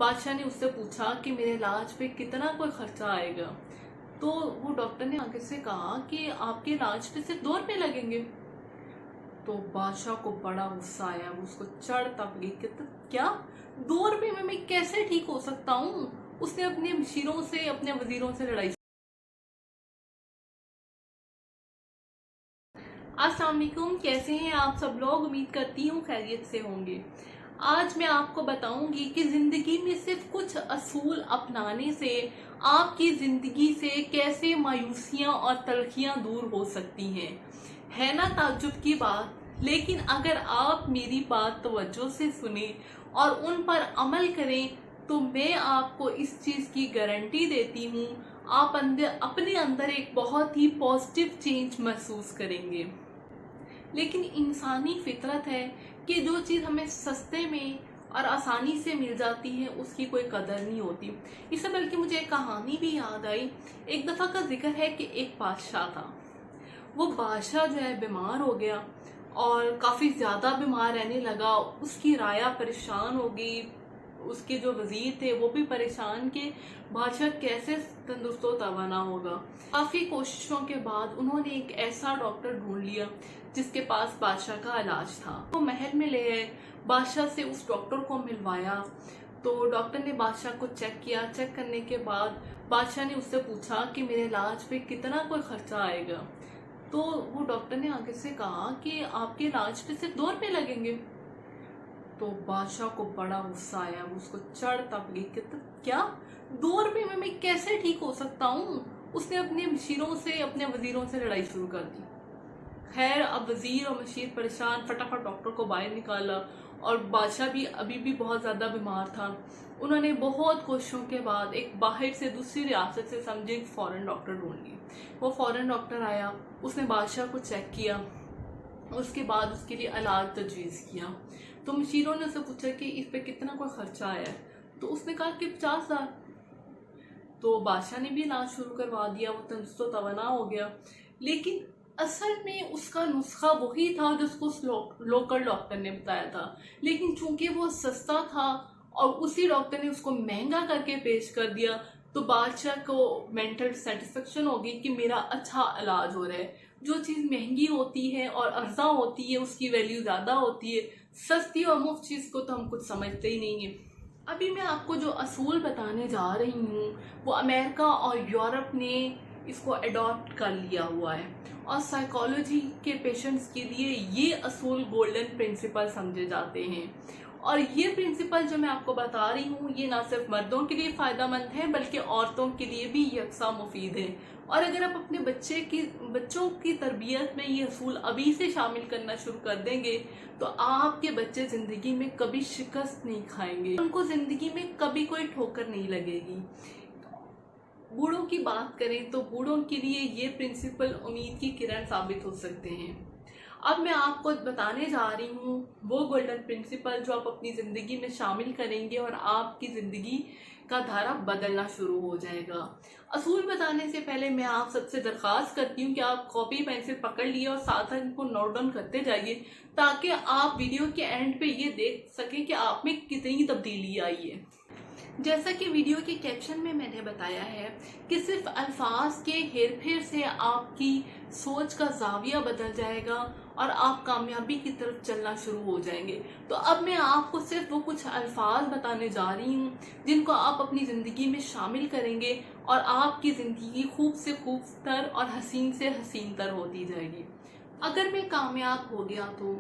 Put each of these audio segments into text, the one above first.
बादशाह ने उससे पूछा कि मेरे इलाज पे कितना कोई खर्चा आएगा। तो वो डॉक्टर ने आगे से कहा कि आपके इलाज पे सिर्फ 2 रुपए लगेंगे। तो बादशाह को बड़ा गुस्सा आया, वो उसको चढ़ तप गई कि क्या 2 रुपए में मैं कैसे ठीक हो सकता हूँ। उसने अपने मशीरों से, अपने वजीरों से लड़ाई। अस्सलाम वालेकुम, कैसे हैं आप सब लोग। उम्मीद करती हूँ खैरियत से होंगे। आज मैं आपको बताऊंगी कि जिंदगी में सिर्फ कुछ असूल अपनाने से आपकी जिंदगी से कैसे मायूसियां और तलखियां दूर हो सकती हैं। है ना ताज्जुब की बात। लेकिन अगर आप मेरी बात तवज्जो से सुने और उन पर अमल करें तो मैं आपको इस चीज की गारंटी देती हूँ, आप अपने अंदर एक बहुत ही पॉजिटिव चेंज महसूस करेंगे। लेकिन इंसानी फितरत है कि जो चीज़ हमें सस्ते में और आसानी से मिल जाती है उसकी कोई कदर नहीं होती। इससे बल्कि मुझे एक कहानी भी याद आई। एक दफ़ा का जिक्र है कि एक बादशाह था। वो बादशाह जो है बीमार हो गया और काफ़ी ज़्यादा बीमार रहने लगा। उसकी राया परेशान हो गई, उसके जो वजीर थे वो भी परेशान कि बादशाह कैसे तंदुरुस्त व तवाना होगा। काफ़ी कोशिशों के बाद उन्होंने एक ऐसा डॉक्टर ढूंढ लिया जिसके पास बादशाह का इलाज था। वो महल में ले गए, बादशाह से उस डॉक्टर को मिलवाया। तो डॉक्टर ने बादशाह को चेक किया। चेक करने के बाद बादशाह ने उससे पूछा कि मेरे इलाज पे कितना कोई खर्चा आएगा। तो वो डॉक्टर ने आगे से कहा कि आपके इलाज पे सिर्फ 2 रुपए लगेंगे। तो बादशाह को बड़ा गुस्सा आया, वो उसको चढ़ तप गई कि क्या 2 रुपए में मैं कैसे ठीक हो सकता हूँ। उसने अपने मशीरों से, अपने वजीरों से लड़ाई शुरू कर दी। खैर, अब वजीर और मशीर परेशान, फटाफट डॉक्टर को बाहर निकाला और बादशाह भी अभी भी बहुत ज़्यादा बीमार था। उन्होंने बहुत कोशिशों के बाद एक बाहर से, दूसरी रियासत से समझे एक फ़ॉरेन डॉक्टर ढूंढ ली। वो फ़ॉरेन डॉक्टर आया, उसने बादशाह को चेक किया, उसके बाद उसके लिए इलाज तजवीज़ किया। तो मशीरों ने उससे पूछा कि इस पे कितना कोई खर्चा आया है। तो उसने कहा कि 50,000। तो बादशाह ने भी इलाज शुरू करवा दिया, वो तंदुरुस्त व तवाना हो गया। लेकिन असल में उसका नुस्खा वही था जो उसको उस लोकल डॉक्टर ने बताया था। लेकिन चूंकि वो सस्ता था और उसी डॉक्टर ने उसको महंगा करके पेश कर दिया, तो बादशाह को मेंटल सेटिस्फेक्शन हो गई कि मेरा अच्छा इलाज हो रहा है। जो चीज़ महंगी होती है और अर्जा होती है उसकी वैल्यू ज़्यादा होती है। सस्ती और मुफ्त चीज़ को तो हम कुछ समझते ही नहीं है। अभी मैं आपको जो असूल बताने जा रही हूँ वो अमेरिका और यूरोप ने इसको अडॉप्ट कर लिया हुआ है और साइकोलॉजी के पेशेंट्स के लिए ये असूल गोल्डन प्रिंसिपल समझे जाते हैं। और ये प्रिंसिपल जो मैं आपको बता रही हूँ ये ना सिर्फ मर्दों के लिए फ़ायदेमंद है बल्कि औरतों के लिए भी यकसा मुफीद है। और अगर आप अपने बच्चों की तरबियत में ये असूल अभी से शामिल करना शुरू कर देंगे तो आपके बच्चे ज़िंदगी में कभी शिकस्त नहीं खाएंगे, उनको ज़िंदगी में कभी कोई ठोकर नहीं लगेगी। बूढ़ों की बात करें तो बूढ़ों के लिए ये प्रिंसिपल उम्मीद की किरण साबित हो सकते हैं। अब मैं आपको बताने जा रही हूँ वो गोल्डन प्रिंसिपल जो आप अपनी ज़िंदगी में शामिल करेंगे और आपकी ज़िंदगी का धारा बदलना शुरू हो जाएगा। असूल बताने से पहले मैं आप सबसे दरख्वास्त करती हूँ कि आप कॉपी पेंसिल पकड़ लिए और साथ इनको नोट डाउन करते जाइए ताकि आप वीडियो के एंड पे ये देख सकें कि आप में कितनी तब्दीली आई है। जैसा कि वीडियो के कैप्शन में मैंने बताया है कि सिर्फ अल्फाज के हेर फेर से आपकी सोच का जाविया बदल जाएगा और आप कामयाबी की तरफ चलना शुरू हो जाएंगे। तो अब मैं आपको सिर्फ वो कुछ अल्फाज बताने जा रही हूँ जिनको आप अपनी ज़िंदगी में शामिल करेंगे और आपकी ज़िंदगी खूब से खूबतर और हसीन से हसीनतर होती जाएगी। अगर मैं कामयाब हो गया तो,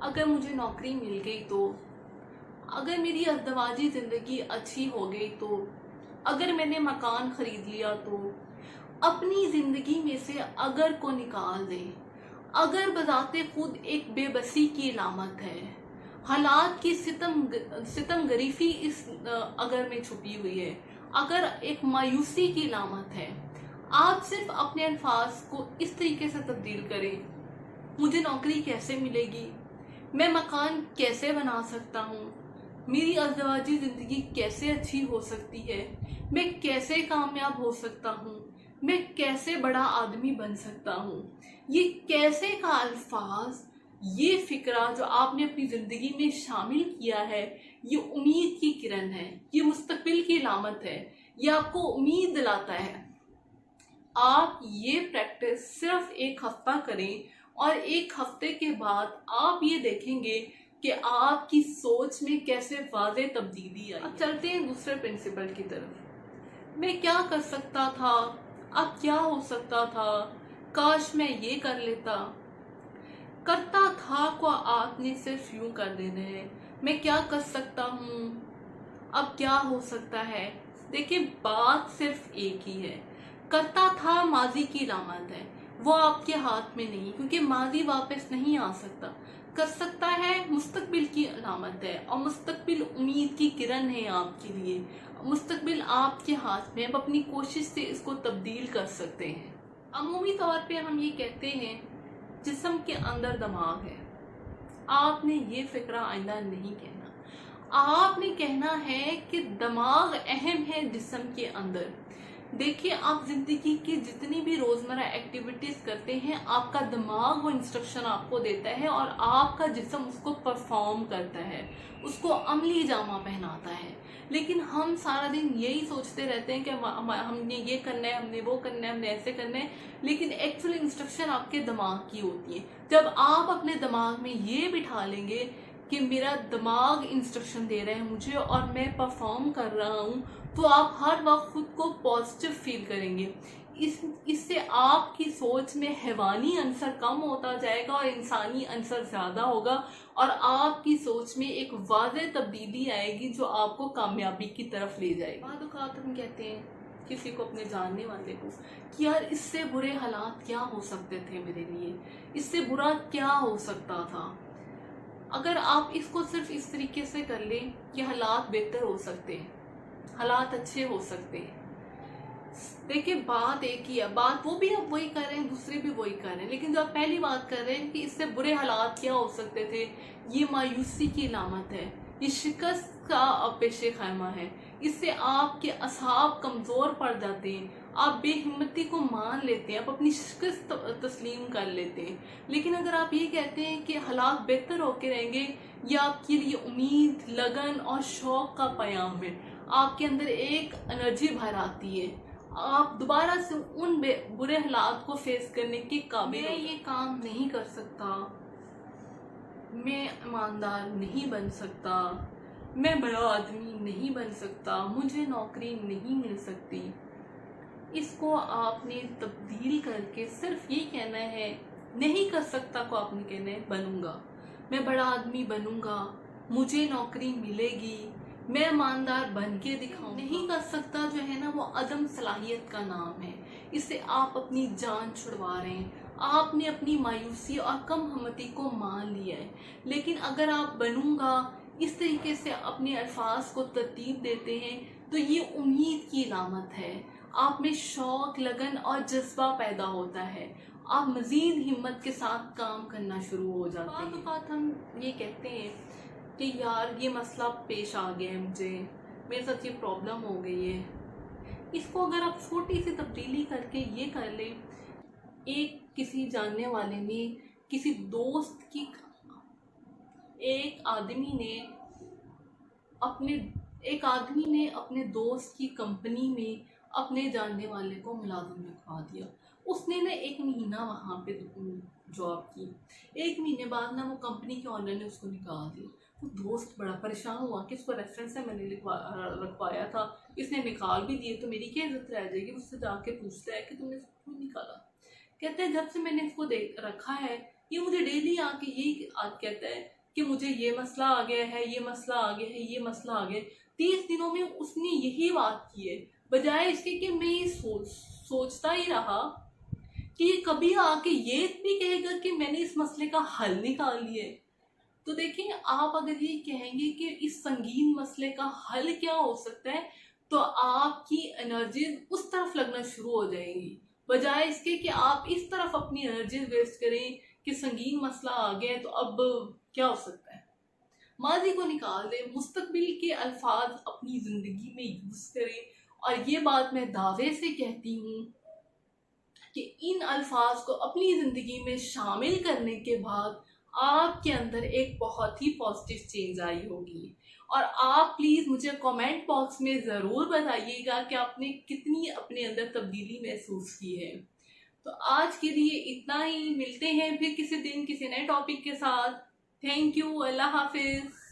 अगर मुझे नौकरी मिल गई तो, अगर मेरी अज़दवाजी ज़िंदगी अच्छी हो गई तो, अगर मैंने मकान ख़रीद लिया तो, अपनी ज़िंदगी में से अगर को निकाल दें। अगर बजाते खुद एक बेबसी की अलामत है, हालात की सितम गरीफी इस अगर में छुपी हुई है, अगर एक मायूसी की अलामत है। आप सिर्फ अपने अल्फाज को इस तरीके से तब्दील करें, मुझे नौकरी कैसे मिलेगी, मैं मकान कैसे बना सकता हूँ, मेरी अज़दवाजी ज़िंदगी कैसे अच्छी हो सकती है, मैं कैसे कामयाब हो सकता हूँ, मैं कैसे बड़ा आदमी बन सकता हूँ। ये कैसे का अल्फाज, ये फिक्रा जो आपने अपनी ज़िंदगी में शामिल किया है, ये उम्मीद की किरण है, ये मुस्तकबिल की अलामत है, ये आपको उम्मीद दिलाता है। आप ये प्रैक्टिस सिर्फ 1 हफ्ता करें और 1 हफ्ते के बाद आप ये देखेंगे कि आपकी सोच में कैसे वाज़ेह तब्दीली आई। अब चलते हैं दूसरे प्रिंसिपल की तरफ। मैं क्या कर सकता था, अब क्या हो सकता था, काश मैं ये कर लेता। करता था को आपने सिर्फ यूं कर देना है, मैं क्या कर सकता हूँ, अब क्या हो सकता है। देखिए बात सिर्फ एक ही है। करता था माजी की अलामत है, वो आपके हाथ में नहीं, क्योंकि माजी वापस नहीं आ सकता। कर सकता है मुस्तकबिल की अलामत है, और मुस्तकबिल उम्मीद की किरण है आपके लिए। मुस्तकबिल आपके हाथ में, आप अपनी कोशिश से इसको तब्दील कर सकते हैं। अमूमी तौर पे हम ये कहते हैं जिस्म के अंदर दिमाग है। आपने ये फिक्रा आइंदा नहीं कहना, आपने कहना है कि दिमाग अहम है जिस्म के अंदर। देखिए आप जिंदगी की जितनी भी रोजमर्रा एक्टिविटीज करते हैं, आपका दिमाग वो इंस्ट्रक्शन आपको देता है और आपका जिस्म उसको परफॉर्म करता है, उसको अमली जामा पहनाता है। लेकिन हम सारा दिन यही सोचते रहते हैं कि हमने ये करना है, हमने वो करना है, हमने ऐसे करना है, लेकिन एक्चुअल इंस्ट्रक्शन आपके दिमाग की होती है। जब आप अपने दिमाग में ये बिठा लेंगे कि मेरा दिमाग इंस्ट्रक्शन दे रहा है मुझे और मैं परफॉर्म कर रहा हूँ, तो आप हर वक्त खुद को पॉजिटिव फील करेंगे। इससे आपकी सोच में हैवानी अंसर कम होता जाएगा और इंसानी अंसर ज़्यादा होगा, और आपकी सोच में एक वाज़ेह तब्दीली आएगी जो आपको कामयाबी की तरफ ले जाएगी। बाद औक़ात हम कहते हैं किसी को, अपने जानने वाले को, कि यार इससे बुरे हालात क्या हो सकते थे मेरे लिए, इससे बुरा क्या हो सकता था। अगर आप इसको सिर्फ इस तरीके से कर लें कि हालात बेहतर हो सकते हैं, हालात अच्छे हो सकते हैं। देखिए बात एक ही है, बात वो भी आप वही कर रहे हैं, दूसरे भी वही कर रहे हैं, लेकिन जो आप पहली बात कर रहे हैं कि इससे बुरे हालात क्या हो सकते थे, ये मायूसी की अलामत है, ये शिकस्त का पेशे खैमा है। इससे आपके असाब कमज़ोर पड़ जाते हैं, आप बेहिम्मती को मान लेते हैं, आप अपनी शिकस्त तस्लीम कर लेते हैं। लेकिन अगर आप ये कहते हैं कि हालात बेहतर होके रहेंगे, ये आपके लिए उम्मीद, लगन और शौक का पैगाम है। आपके अंदर एक एनर्जी भर आती है, आप दोबारा से उन बुरे हालात को फेस करने के काबिल। मैं ये काम नहीं कर सकता, मैं ईमानदार नहीं बन सकता, मैं बड़ा आदमी नहीं बन सकता, मुझे नौकरी नहीं मिल सकती। इसको आपने तब्दील करके सिर्फ ये कहना है, नहीं कर सकता को आपने कहना है बनूंगा, मैं बड़ा आदमी बनूंगा, मुझे नौकरी मिलेगी, मैं ईमानदार बन के दिखाऊं। नहीं कर सकता जो है ना, वो अदम सलाहियत का नाम है। इससे आप अपनी जान छुड़वा रहे हैं, आपने अपनी मायूसी और कम हिम्मती को मान लिया है। लेकिन अगर आप बनूंगा इस तरीके से अपने अल्फाज को तरतीब देते हैं, तो ये उम्मीद की अलामत है। आप में शौक, लगन और जज्बा पैदा होता है, आप मजीद हिम्मत के साथ काम करना शुरू हो जाते हैं। बात हम ये कहते हैं कि यार ये मसला पेश आ गया है, मेरे साथ ये प्रॉब्लम हो गई है। इसको अगर आप छोटी सी तब्दीली करके ये कर लें, किसी जानने वाले ने, किसी दोस्त की, एक आदमी ने अपने दोस्त की कंपनी में अपने जानने वाले को मुलाजिम लिखवा दिया। उसने ना 1 महीना वहाँ पे जॉब की। 1 महीने बाद ना वो कंपनी के ऑनर ने उसको निकाल दिया। तो दोस्त बड़ा परेशान हुआ कि इसको रेफरेंस से मैंने रखवाया था, इसने निकाल भी दिए, तो मेरी क्या इज्जत रह जाएगी। उससे जाके पूछता है कि तुमने इसको क्यों निकाला। कहते हैं जब से मैंने इसको रखा है, ये मुझे डेली आके यही कहता है कि मुझे ये मसला आ गया है, ये मसला आ गया है, ये मसला आ गया। 30 दिनों में उसने यही बात की है, बजाय इसके कि मैं ये सोचता ही रहा कि ये कभी आके ये भी कहेगा कि मैंने इस मसले का हल निकाल लिया है। तो देखिए आप अगर ये कहेंगे कि इस संगीन मसले का हल क्या हो सकता है, तो आपकी एनर्जी उस तरफ लगना शुरू हो जाएंगी, बजाय इसके कि आप इस तरफ अपनी एनर्जी वेस्ट करें कि संगीन मसला आ गया है तो अब क्या हो सकता है। माजी को निकाल दें, मुस्तकबिल के अल्फाज अपनी जिंदगी में यूज करें। और ये बात मैं दावे से कहती हूँ कि इन अल्फाज को अपनी जिंदगी में शामिल करने के बाद आपके अंदर एक बहुत ही पॉजिटिव चेंज आई होगी। اور آپ پلیز مجھے کامنٹ باکس میں ضرور بتائیے گا کہ آپ نے کتنی اپنے اندر تبدیلی محسوس کی ہے. تو آج کے لیے اتنا ہی. ملتے ہیں پھر کسی دن کسی نئے ٹاپک کے ساتھ. Thank you. اللہ حافظ.